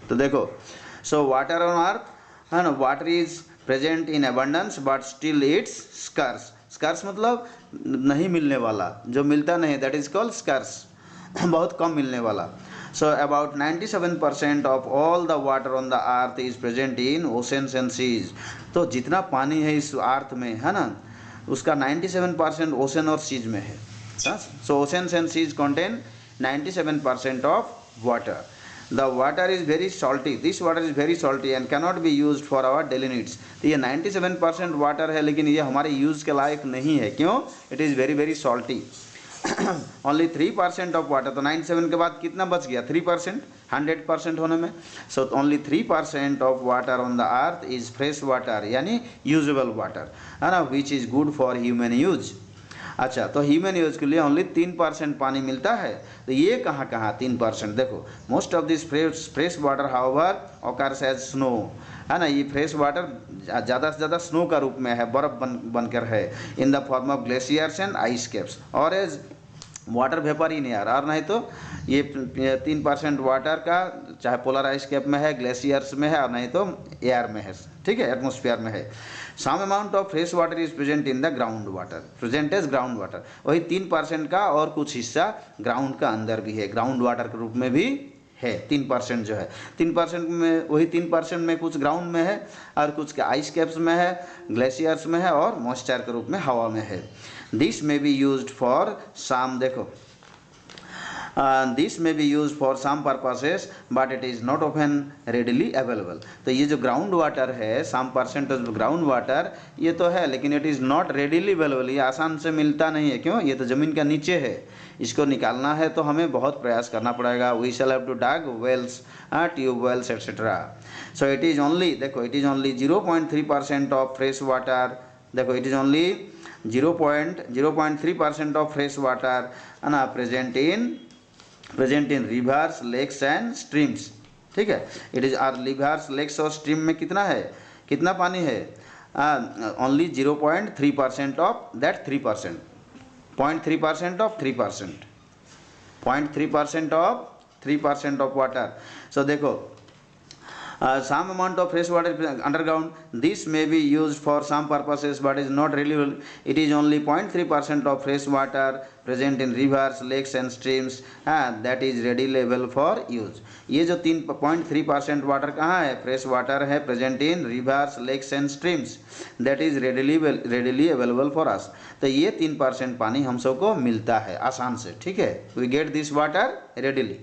तो देखो, so water on अर्थ है ना, water is present in abundance but still it's स्कर्स। स्कर्स मतलब नहीं मिलने वाला, जो मिलता नहीं, दैट इज कॉल्ड स्कर्स, बहुत कम मिलने वाला। So about 97% of all the water on the earth is present in oceans and seas. तो जितना पानी है इस अर्थ में है ना, उसका 97% ओशन और सीज में है। So oceans and seas contain 97% of water. The water is very salty. This water is very salty and cannot be used for our daily needs. तो ये 97% वाटर है, लेकिन ये हमारे यूज़ के लायक नहीं है। क्यों? It is very very salty. Only 3% of water. तो 97 के बाद कितना बच गया? 3%, 100% होने में। So only 3% of water on the earth is fresh water, यानी यूजेबल वाटर है ना, which is good for human use. अच्छा, तो ह्यूमन यूज के लिए ओनली 3% पानी मिलता है। तो ये कहाँ कहाँ 3%? देखो, most of this fresh water however occurs as snow, है ना, ये फ्रेश वाटर ज़्यादा से ज़्यादा स्नो का रूप में है, बर्फ़ बनकर है, in the form of glaciers and ice caps, और as water vapour in air. और नहीं तो ये 3% वाटर का चाहे पोलर आइस कैप में है, ग्लेशियर्स में है, और नहीं तो एयर में है, ठीक है, एटमोस्फियर में है। Some amount of fresh water is present in the ground water, present as ground water. वही 3% का और कुछ हिस्सा ग्राउंड का अंदर भी है, ग्राउंड वाटर के रूप में भी है। 3% जो है, 3% में, वही 3% में कुछ ग्राउंड में है और कुछ आइस कैप्स में है, ग्लेशियर्स में है, और मॉइस्चर के रूप में हवा में है। This may be use for सम, देखो, this may be use for some purposes but it is not often readily available. तो ये जो ग्राउंड वाटर है, सम परसेंटेज ग्राउंड वाटर, ये तो है, लेकिन it is not readily available, ये आसान से मिलता नहीं है। क्यों? ये तो ज़मीन का नीचे है, इसको निकालना है तो हमें बहुत प्रयास करना पड़ेगा। We shall have to dug wells, tube wells etcetera. So it is only, देखो, it is only 0.3% of fresh water. देखो, it is only 0.3% of fresh water है ना, present in rivers, lakes and streams. ठीक है, it is are rivers, lakes और stream में कितना है, कितना पानी है? Only 0.3% of that 3%, 0.3% of 3%, 0.3% of 3% of water. सो देखो, some amount of fresh water underground, this may be used for some purposes but is not really, it is only 0.3% of fresh water present in rivers, lakes and streams, that is readily available for use। ये जो 3.3% water कहाँ है? Fresh water है, present in rivers, lakes and streams, that is readily available for us. तो ये 3% पानी हम सबको मिलता है आसान से, ठीक है, we get this water readily,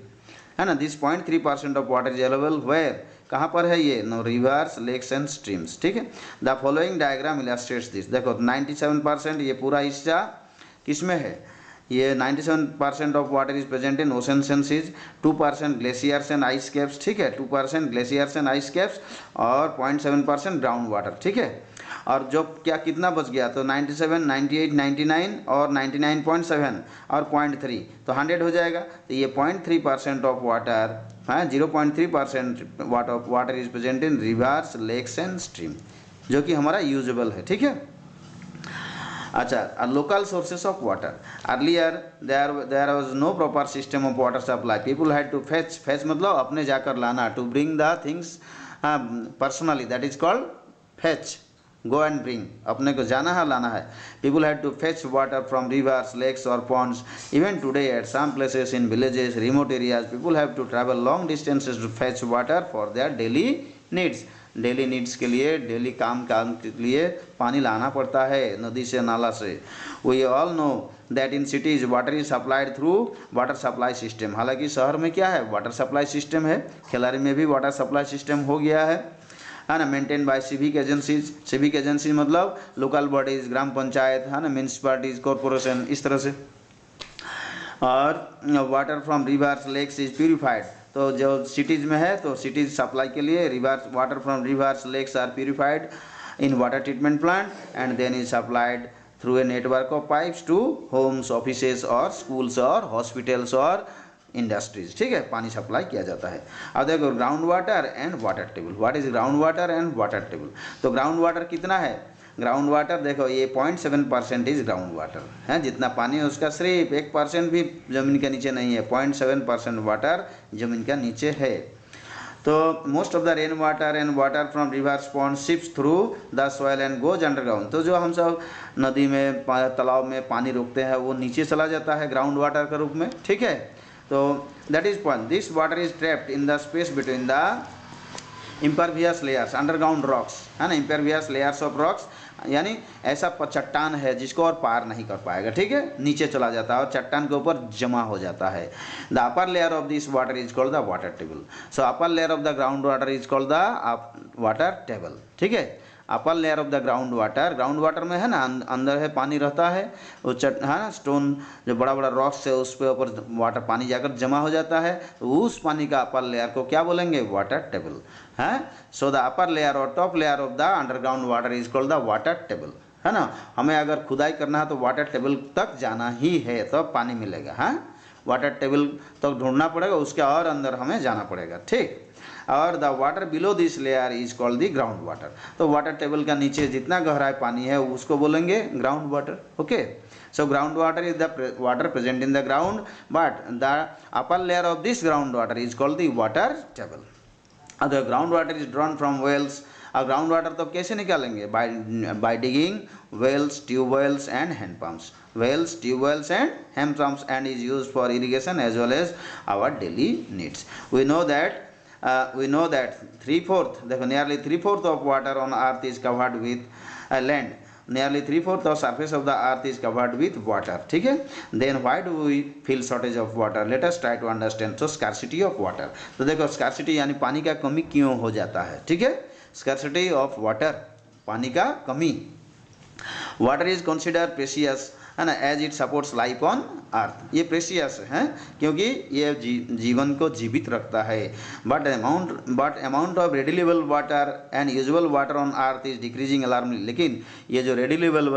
है ना। दिस 0.3% of water is available where, कहाँ पर है ये? No, rivers, lakes and streams, ठीक है। The following diagram illustrates this. देखो, 97%, ये पूरा हिस्सा किस में है? ये 97% of water is present in oceans and seas, 2% glaciers and ice caps, ठीक है, 2% ग्लेशियर्स एंड आइस कैप्स, और 0.7% ग्राउंड वाटर, ठीक है। और जो क्या कितना बच गया? तो 97, 98, 99 और 99.7 और 0.3, तो 100 हो जाएगा। तो ये 0.3% ऑफ वाटर, हाँ, 0.3% water is present in rivers, lakes and stream, जो कि हमारा यूजेबल है, ठीक है। अच्छा, local sources of water. Earlier there was no proper system of water supply, people had to fetch मतलब अपने जाकर लाना, to bring the things personally, that is called fetch, go and bring, अपने को जाना है, लाना है। People had to fetch water from rivers, lakes और ponds. Even today at some places in villages, remote areas, people have to travel long distances to fetch water for their daily needs. Daily needs के लिए, daily काम के लिए पानी लाना पड़ता है नदी से, नाला से। We all know that in cities water is supplied through water supply system. हालांकि शहर में क्या है? वाटर सप्लाई सिस्टम है। खिलाड़ी में भी वाटर सप्लाई सिस्टम हो गया है ना, maintain by civic agencies. Civic agency मतलब लोकल बॉडीज, ग्राम पंचायत, है ना, म्यूनसिपालिटीज, कॉरपोरेशन, इस तरह से। और water from rivers, lakes is purified. तो जो सिटीज़ में है, तो सिटीज़ सप्लाई के लिए rivers, water from rivers, lakes are purified in water treatment plant and then is supplied through a network of pipes to homes, offices और schools और hospitals और इंडस्ट्रीज, ठीक है, पानी सप्लाई किया जाता है। अब देखो, ground water and water table. What is ground water and water table? तो ग्राउंड वाटर कितना है? ग्राउंड वाटर देखो, ये 0.7% इज ग्राउंड वाटर है। जितना पानी है उसका सिर्फ 1% भी ज़मीन के नीचे नहीं है, 0.7% वाटर ज़मीन का नीचे है। तो most of the rain water and water from reverse pond ships through the soil and goes underground. तो जो हम सब नदी में तालाब में पानी रोकते हैं वो नीचे चला जाता है ग्राउंड वाटर के रूप में, ठीक है। तो that is point, this water is trapped in the space between the impervious layers underground rocks, है ना, इम्परवियस लेयर्स ऑफ रॉक्स, यानी ऐसा चट्टान है जिसको और पार नहीं कर पाएगा, ठीक है, नीचे चला जाता है और चट्टान के ऊपर जमा हो जाता है। The upper layer of this water is called the water table. So upper layer of the ground water is called the water table, ठीक है। अपर layer of the ground water में है ना अंदर है पानी रहता है, वो है ना स्टोन जो बड़ा बड़ा रॉक्स है उस पे ऊपर वाटर पानी जाकर जमा हो जाता है, तो उस पानी का अपर लेयर को क्या बोलेंगे, वाटर टेबल है। सो द अपर लेयर और top layer of the underground water is called the water table, है ना। हमें अगर खुदाई करना है तो वाटर टेबल तक जाना ही है तब पानी मिलेगा, हाँ, वाटर टेबल तक ढूंढना पड़ेगा, उसके और अंदर हमें जाना पड़ेगा, ठीक। और the water below this layer is called the ground water. तो वाटर टेबल का नीचे जितना गहराई पानी है उसको बोलेंगे ground water, okay. So ground water is the water present in the ground, but the upper layer of this ground water is called the water table. The ground water is drawn from wells. और ground water तो कैसे निकालेंगे, by digging wells, tubewells and hand pumps, wells, tubewells and hand pumps, and is used for irrigation as well as our daily needs. We know that 3/4, देखो nearly 3/4 of water on earth is covered with land. Nearly 3/4 of surface of the earth is covered with water, ठीक है। Then why do we feel shortage of water? Let us try to understand. So scarcity of water, तो देखो scarcity यानी पानी का कमी क्यों हो जाता है, ठीक है। Scarcity of water, पानी का कमी। Water is considered precious, है ना, as it supports life on earth. ये प्रेशियस है क्योंकि ये जीवन को जीवित रखता है। But amount of available water and usual water on earth is decreasing alarmingly. लेकिन ये जो रेडिलेबल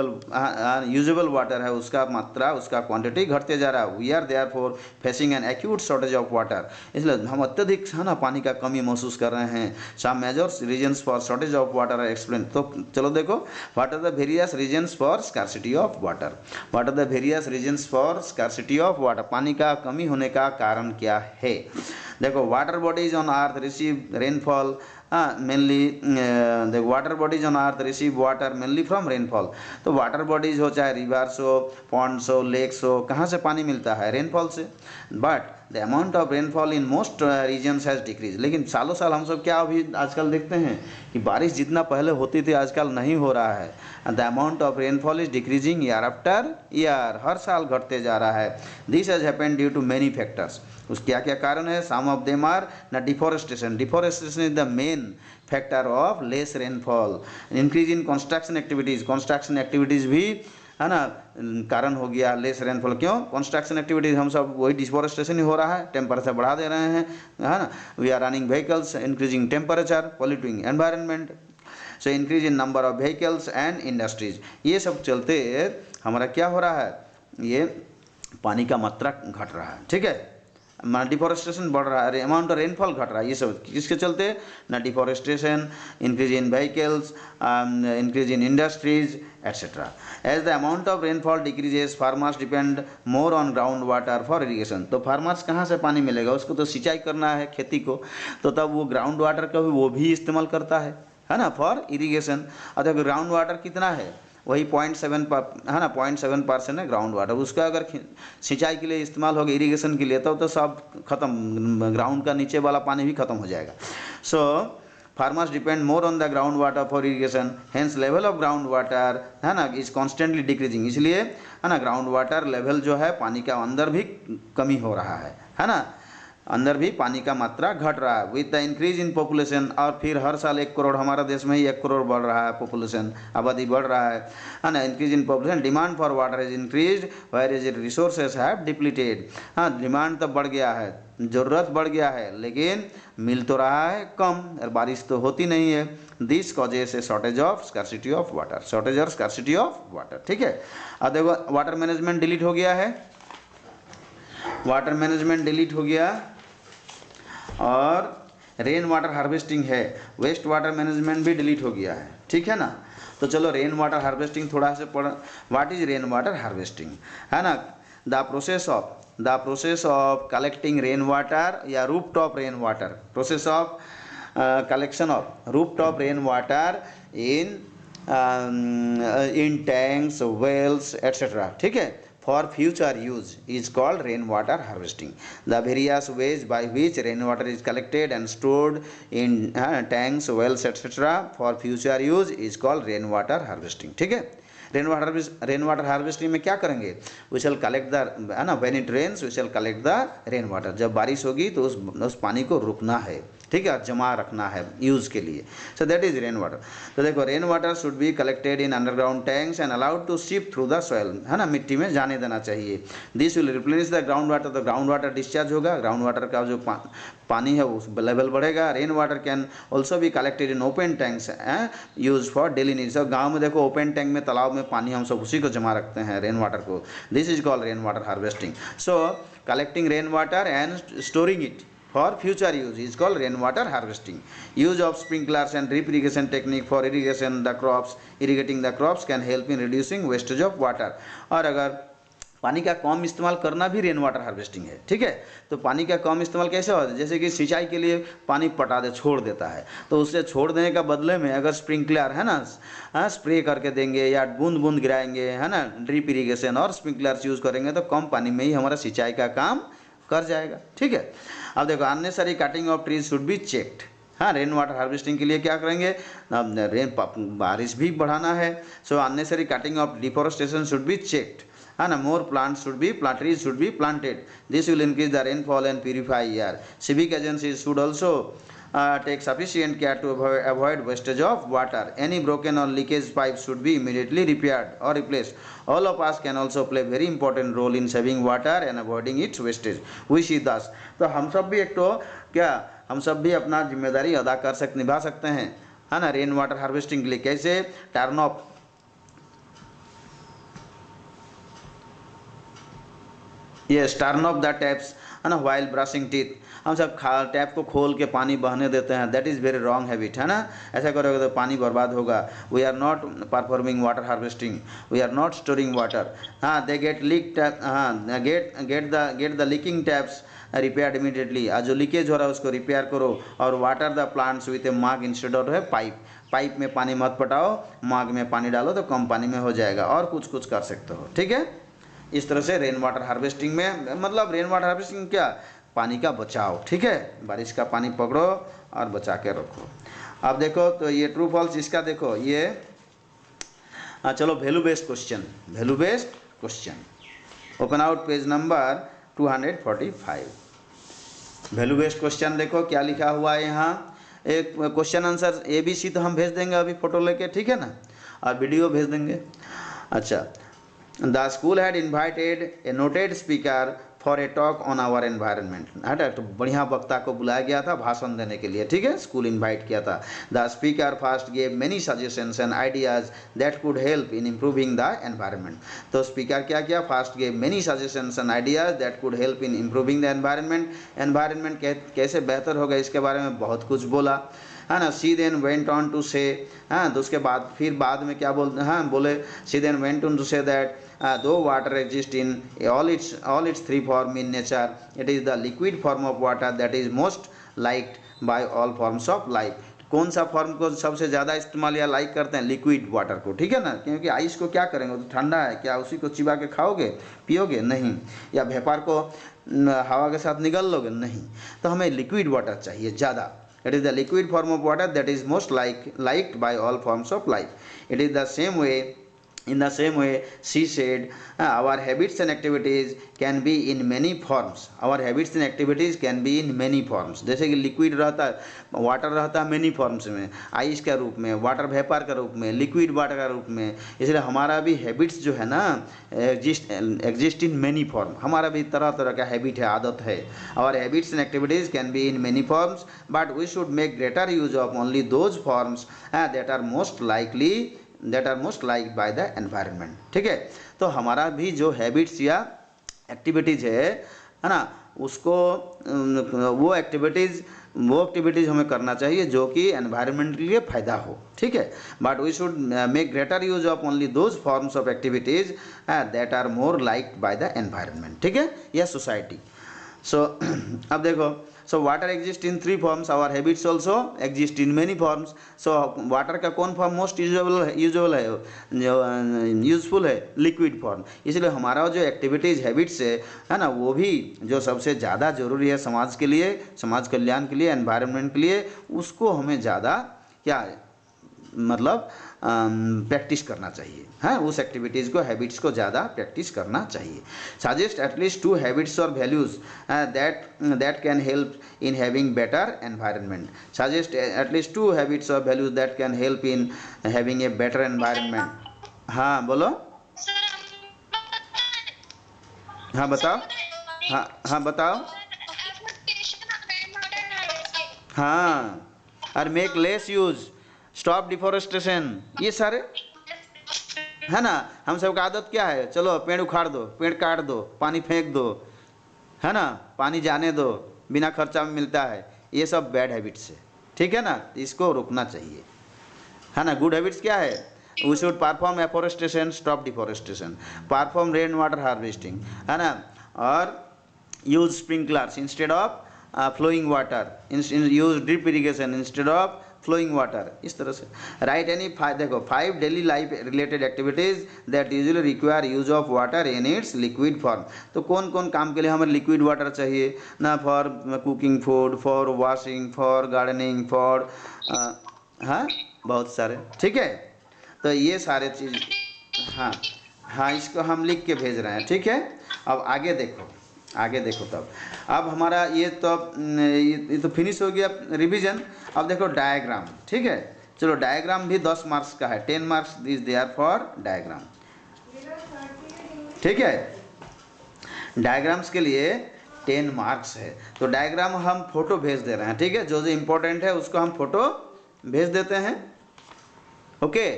यूजुअल वाटर है उसका मात्रा, उसका क्वांटिटी घटते जा रहा है। We are therefore facing an acute shortage of water, इसलिए हम अत्यधिक है ना पानी का कमी महसूस कर रहे हैं। Some major reasons for shortage of water are explain. तो चलो देखो, what are the various reasons for scarcity of water. What are the various reasons for scarcity of water, पानी का कमी होने का कारण क्या है। देखो, water bodies on earth receive rainfall mainly, देखो water bodies on earth receive water mainly from rainfall. तो वाटर बॉडीज हो चाहे रिवर्स हो, पॉन्ड्स हो, लेक्स हो, कहाँ से पानी मिलता है, रेनफॉल से। But the amount of rainfall in most regions has decrease. लेकिन सालों साल हम सब क्या अभी आजकल देखते हैं कि बारिश जितना पहले होती थी आजकल नहीं हो रहा है। The amount of rainfall is decreasing year after year, हर साल घटते जा रहा है। This has happened due to many factors. उस क्या क्या कारण है, सम ऑफ देम आर ना deforestation. Deforestation is the main factor of less rainfall. Increase in construction activities, construction activities भी है ना कारण हो गया लेस रेनफॉल। क्यों, कंस्ट्रक्शन एक्टिविटीज हम सब वही डिफॉरेस्टेशन ही हो रहा है, टेम्परेचर बढ़ा दे रहे हैं, है ना। We are running vehicles, increasing temperature, polluting environment, so increase in number of vehicles and industries. ये सब चलते हमारा क्या हो रहा है, ये पानी का मात्रा घट रहा है, ठीक है। डिफॉरेस्टेशन बढ़ रहा है, अमाउंट ऑफ रेनफॉल घट रहा है। ये सब किसके चलते ना, deforestation, increase in vehicles, increase in industries etcetera. As the amount of rainfall decreases, farmers depend more on ground water for irrigation. तो फार्मर्स कहाँ से पानी मिलेगा, उसको तो सिंचाई करना है खेती को, तो तब वो ग्राउंड वाटर का भी वो भी इस्तेमाल करता है ना, फॉर इरीगेशन। और ग्राउंड वाटर कितना है, वही 0.7 है ना, 0.7% है ग्राउंड वाटर। उसका अगर सिंचाई के लिए इस्तेमाल होगा, इरीगेशन के लिए, तब तो सब खत्म, ग्राउंड का नीचे वाला पानी भी खत्म हो जाएगा। So farmers depend more on the ground water for irrigation, hence level of ground water है ना इज कॉन्स्टेंटली डिक्रीजिंग। इसलिए है ना ग्राउंड वाटर लेवल जो है पानी का अंदर भी कमी हो रहा है ना, अंदर भी पानी का मात्रा घट रहा है। With the increase in population, और फिर हर साल 1 करोड़, हमारा देश में ही 1 करोड़ बढ़ रहा है पॉपुलेशन, आबादी बढ़ रहा है ना। Increase in population, demand for water is increase where is it resources have depleted. हाँ, डिमांड तो बढ़ गया है, ज़रूरत बढ़ गया है, लेकिन मिल तो रहा है कम, और बारिश तो होती नहीं है। This causes A shortage of scarcity of water, shortage और स्कार्सिटी ऑफ वाटर, ठीक है। अब देखो, वाटर मैनेजमेंट डिलीट हो गया है, वाटर मैनेजमेंट डिलीट हो गया, और रेन वाटर हार्वेस्टिंग है, वेस्ट वाटर मैनेजमेंट भी डिलीट हो गया है, ठीक है ना। तो चलो रेन वाटर हार्वेस्टिंग थोड़ा से पढ़। What is rain water harvesting, है ना, the process of the process of collecting rain water या roof top rain water, process of collection of rooftop rainwater in tanks, wells, etc. ठीक है, for future use is called rainwater harvesting. The various ways by which rainwater is collected and stored in tanks, wells, etc. for future use is called rainwater harvesting. ठीक है, rain water harvesting में क्या करेंगे, we shall collect the, है ना, when it rains we shall collect the rain water, जब बारिश होगी तो उस पानी को रुकना है, ठीक है, जमा रखना है यूज़ के लिए। So that is rain water. तो देखो, rain water should be collected in underground tanks and allowed to seep through the soil, है ना, मिट्टी में जाने देना चाहिए। This will replace the ground water, तो ग्राउंड वाटर डिस्चार्ज होगा, ग्राउंड वाटर का जो पानी है उस लेवल बढ़ेगा। Rain water can also be collected in open tanks use for daily needs. और गाँव में देखो ओपन टैंक में, तालाब में पानी हम सब उसी को जमा रखते हैं, रेन वाटर को। This is called rain water harvesting. So collecting rain water and storing it for future use is called rainwater harvesting. Use of sprinklers and drip irrigation technique for irrigating the crops can help in reducing wastage of water. और अगर पानी का कम इस्तेमाल करना भी rain water harvesting है, ठीक है। तो पानी का कम इस्तेमाल कैसे होता है, जैसे कि सिंचाई के लिए पानी छोड़ देता है, तो उससे छोड़ देने का बदले में अगर स्प्रिंकलर, है ना, स्प्रे करके देंगे या बूंद बूंद गिराएंगे, है ना, ड्रिप इरिगेशन और स्प्रिंकलर्स यूज़ करेंगे तो कम पानी में ही हमारा सिंचाई का काम कर जाएगा, ठीक है। अब देखो, unnecessary cutting of trees should be checked. हाँ, रेन वाटर हार्वेस्टिंग के लिए क्या करेंगे, बारिश भी बढ़ाना है, so unnecessary cutting of deforestation should be checked, है ना। More plants should be trees should be planted, this will increase the rainfall and purify air. Civic agencies should also take sufficient care to avoid wastage of water. Any broken or leakage pipes should be immediately repaired or replaced. All of us can also play very important role in saving water and avoiding its wastage. We see thus. तो हम सब भी हम सब भी अपना जिम्मेदारी अदा निभा सकते हैं, है ना, रेन वाटर हार्वेस्टिंग के लिए। कैसे, टर्न ऑफ द टैप्स, है ना, वाइल ब्रशिंग टीथ। हम सब टैप को खोल के पानी बहने देते हैं, that is very wrong habit, है ना। ऐसा करोगे तो पानी बर्बाद होगा। We are not performing water harvesting, we are not storing water. हाँ, दे गेट लीक टैप, हाँ, get the leaking taps repaired immediately. जो लीकेज हो रहा है उसको रिपेयर करो, और water the plants with a mug instead of pipe में पानी मत पटाओ, मग में पानी डालो तो कम पानी में हो जाएगा। और कुछ कर सकते हो, ठीक है। इस तरह से रेन वाटर हार्वेस्टिंग में, मतलब रेन वाटर हार्वेस्टिंग क्या, पानी का बचाव, ठीक है। बारिश का पानी पकड़ो और बचा के रखो। अब देखो, तो ये ट्रू फॉल्स, इसका देखो ये, चलो value based question, open out page number 245। Value based question देखो क्या लिखा हुआ है यहाँ। एक क्वेश्चन आंसर ABC तो हम भेज देंगे अभी फोटो लेके, ठीक है ना, और वीडियो भेज देंगे। अच्छा, the school had invited a noted speaker for a talk on our environment, है ना, तो बढ़िया वक्ता को बुलाया गया था भाषण देने के लिए, ठीक है, स्कूल इनवाइट किया था। The speaker first gave many suggestions and ideas that could help in improving the environment. तो स्पीकर क्या किया, first gave many suggestions and ideas that could help in improving the environment. Environment कैसे बेहतर होगा इसके बारे में बहुत कुछ बोला, है ना। सी देन वेंट ऑन टू से, हाँ, तो उसके बाद फिर बाद में क्या बोले, she then went on to say that though water exists in all its three form in nature, it is the liquid form of water that is most liked by all forms of life. कौन सा form को सबसे ज़्यादा इस्तेमाल या like करते हैं, liquid water को, ठीक है ना। क्योंकि आइस को क्या करेंगे, तो ठंडा है, क्या उसी को चिबा के खाओगे, पियोगे, नहीं। या वेपर को हवा के साथ निगल लोगे, नहीं। तो हमें लिक्विड वाटर चाहिए ज़्यादा। It is the liquid form of water that is most liked by all forms of life. It is the same way. In the same way, she said, our habits and activities can be in many forms. Our habits and activities can be in many forms. जैसे कि liquid रहता है, water रहता है many forms में, ice के रूप में, वाटर वेपर के रूप में, लिक्विड वाटर के रूप में। इसलिए हमारा भी हैबिट्स जो है ना, एग्जिस्ट इन मेनी फॉर्म। हमारा भी तरह तरह का हैबिट है, आदत है। Our habits and activities can be in many forms, but we should make greater use of only those forms that are most liked by the environment, ठीक है। तो हमारा भी जो हैबिट्स या एक्टिविटीज़ है ना, उसको वो एक्टिविटीज़ वो एक्टिविटीज़ हमें करना चाहिए जो कि एनवायरनमेंट के लिए फ़ायदा हो, ठीक है। But we should make greater use of only those forms of activities that are more liked by the environment, ठीक है, या सोसाइटी। सो अब देखो, so water exist in 3 forms, our habits also exist in many forms. So water का कौन form most usual है, जो useful है, लिक्विड फॉर्म। इसलिए हमारा जो एक्टिविटीज़ हैबिट्स है ना, वो भी जो सबसे ज़्यादा ज़रूरी है समाज के लिए, समाज कल्याण के लिए, एनवायरनमेंट के लिए, उसको हमें ज़्यादा क्या है, मतलब प्रैक्टिस करना चाहिए, हाँ, उस एक्टिविटीज़ को, हैबिट्स को ज़्यादा प्रैक्टिस करना चाहिए। सजेस्ट एटलीस्ट 2 हैबिट्स और values that can help in having better environment. Suggest at least 2 habits और values that can help in having a better environment. हाँ बोलो, हाँ बताओ, हाँ बताओ, हाँ, और make less use, stop deforestation, ये सारे है ना। हम सबका आदत क्या है, चलो पेड़ उखाड़ दो, पेड़ काट दो, पानी फेंक दो, है ना, पानी जाने दो, बिना खर्चा में मिलता है, ये सब बैड हैबिट्स है, ठीक है ना, इसको रोकना चाहिए, है ना। गुड हैबिट्स क्या है, we should perform afforestation, stop deforestation, perform rain water harvesting, है ना, और use sprinklers instead of flowing water, use drip irrigation instead of flowing water, इस तरह से। राइट एनी देखो 5 daily life related activities that usually require use of water in its liquid form. तो कौन कौन काम के लिए हमें लिक्विड वाटर चाहिए ना, for cooking food, for washing, for gardening, for हाँ बहुत सारे, ठीक है। तो ये सारे चीज़, हाँ हाँ, इसको हम लिख के भेज रहे हैं, ठीक है। अब आगे देखो, आगे देखो, तब अब हमारा ये तो फिनिश हो गया रिवीजन। अब देखो डायग्राम, ठीक है। चलो डायग्राम भी 10 मार्क्स का है, 10 marks is there for diagram, ठीक है। डायग्राम्स के लिए 10 मार्क्स है। तो डायग्राम हम फोटो भेज दे रहे हैं, ठीक है, जो जो इम्पोर्टेंट है उसको हम फोटो भेज देते हैं, ओके।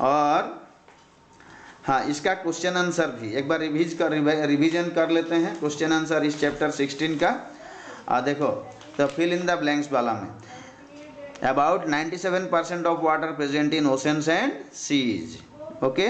और हाँ, इसका क्वेश्चन आंसर भी एक बार रिवीजन कर लेते हैं। क्वेश्चन आंसर इस चैप्टर 16 का देखो, तो फिल इन द ब्लैंक्स वाला में, about 97% of water present in oceans and seas, okay.